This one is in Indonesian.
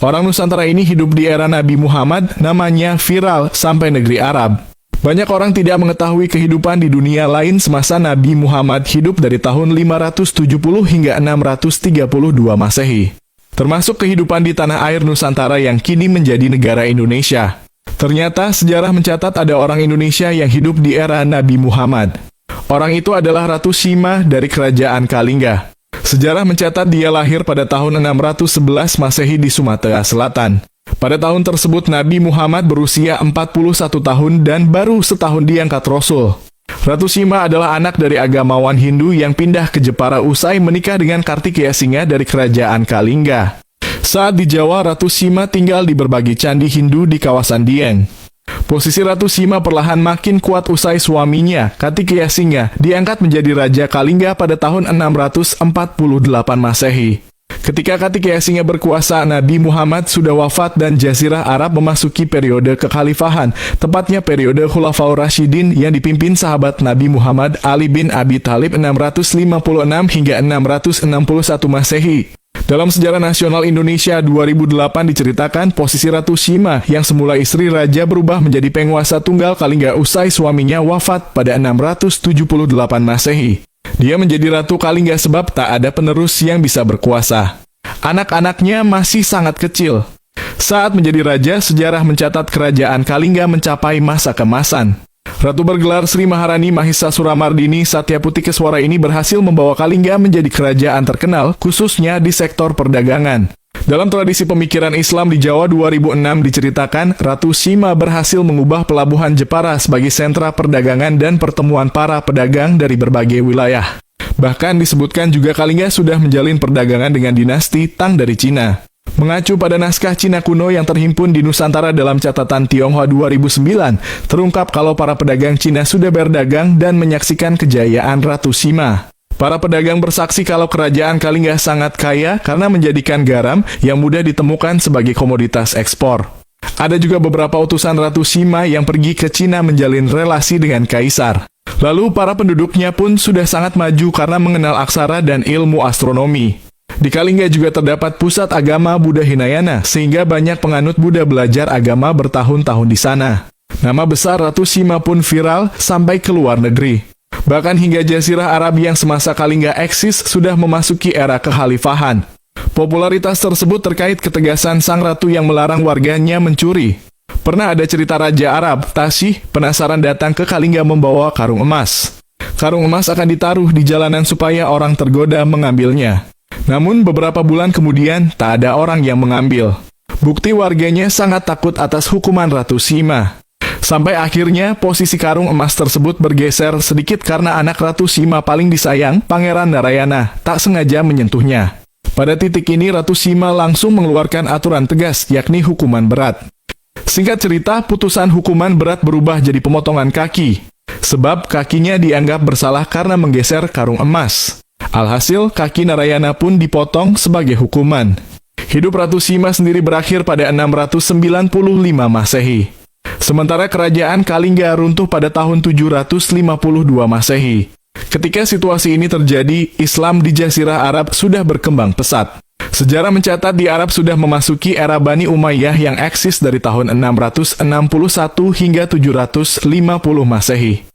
Orang Nusantara ini hidup di era Nabi Muhammad, namanya viral sampai negeri Arab. Banyak orang tidak mengetahui kehidupan di dunia lain semasa Nabi Muhammad hidup dari tahun 570 hingga 632 Masehi. Termasuk kehidupan di tanah air Nusantara yang kini menjadi negara Indonesia. Ternyata sejarah mencatat ada orang Indonesia yang hidup di era Nabi Muhammad. Orang itu adalah Ratu Sima dari Kerajaan Kalingga. Sejarah mencatat dia lahir pada tahun 611 Masehi di Sumatera Selatan. Pada tahun tersebut Nabi Muhammad berusia 41 tahun dan baru setahun diangkat Rasul. Ratu Sima adalah anak dari agamawan Hindu yang pindah ke Jepara usai menikah dengan Kartikeya Singa dari Kerajaan Kalingga. Saat di Jawa, Ratu Sima tinggal di berbagai candi Hindu di kawasan Dieng. Posisi Ratu Sima perlahan makin kuat usai suaminya, Kartikeya Singa, diangkat menjadi Raja Kalingga pada tahun 648 Masehi. Ketika Kartikeya Singa berkuasa, Nabi Muhammad sudah wafat dan Jazirah Arab memasuki periode kekhalifahan, tepatnya periode Khulafaur Rasyidin yang dipimpin sahabat Nabi Muhammad Ali bin Abi Thalib 656 hingga 661 Masehi. Dalam sejarah nasional Indonesia 2008 diceritakan posisi Ratu Sima yang semula istri raja berubah menjadi penguasa tunggal Kalingga usai suaminya wafat pada 678 Masehi. Dia menjadi Ratu Kalingga sebab tak ada penerus yang bisa berkuasa. Anak-anaknya masih sangat kecil. Saat menjadi raja, sejarah mencatat kerajaan Kalingga mencapai masa kemasan. Ratu bergelar Sri Maharani Mahisa Suramardini Satyaputi Keswara ini berhasil membawa Kalingga menjadi kerajaan terkenal, khususnya di sektor perdagangan. Dalam tradisi pemikiran Islam di Jawa 2006 diceritakan, Ratu Sima berhasil mengubah pelabuhan Jepara sebagai sentra perdagangan dan pertemuan para pedagang dari berbagai wilayah. Bahkan disebutkan juga Kalingga sudah menjalin perdagangan dengan dinasti Tang dari Cina. Mengacu pada naskah Cina kuno yang terhimpun di Nusantara dalam catatan Tionghoa 2009, terungkap kalau para pedagang Cina sudah berdagang dan menyaksikan kejayaan Ratu Sima. Para pedagang bersaksi kalau kerajaan Kalingga sangat kaya karena menjadikan garam yang mudah ditemukan sebagai komoditas ekspor. Ada juga beberapa utusan Ratu Sima yang pergi ke Cina menjalin relasi dengan kaisar. Lalu para penduduknya pun sudah sangat maju karena mengenal aksara dan ilmu astronomi. Di Kalingga juga terdapat pusat agama Buddha Hinayana, sehingga banyak penganut Buddha belajar agama bertahun-tahun di sana. Nama besar Ratu Sima pun viral sampai ke luar negeri. Bahkan hingga Jazirah Arab yang semasa Kalingga eksis sudah memasuki era kekhalifahan. Popularitas tersebut terkait ketegasan sang ratu yang melarang warganya mencuri. Pernah ada cerita Raja Arab, Tasih, penasaran datang ke Kalingga membawa karung emas. Karung emas akan ditaruh di jalanan supaya orang tergoda mengambilnya. Namun beberapa bulan kemudian tak ada orang yang mengambil. Bukti warganya sangat takut atas hukuman Ratu Sima. Sampai akhirnya posisi karung emas tersebut bergeser sedikit karena anak Ratu Sima paling disayang, Pangeran Narayana, tak sengaja menyentuhnya. Pada titik ini Ratu Sima langsung mengeluarkan aturan tegas, yakni hukuman berat. Singkat cerita, putusan hukuman berat berubah jadi pemotongan kaki. Sebab kakinya dianggap bersalah karena menggeser karung emas. Alhasil, kaki Narayana pun dipotong sebagai hukuman. Hidup Ratu Sima sendiri berakhir pada 695 Masehi. Sementara kerajaan Kalingga runtuh pada tahun 752 Masehi. Ketika situasi ini terjadi, Islam di Jazirah Arab sudah berkembang pesat. Sejarah mencatat di Arab sudah memasuki era Bani Umayyah yang eksis dari tahun 661 hingga 750 Masehi.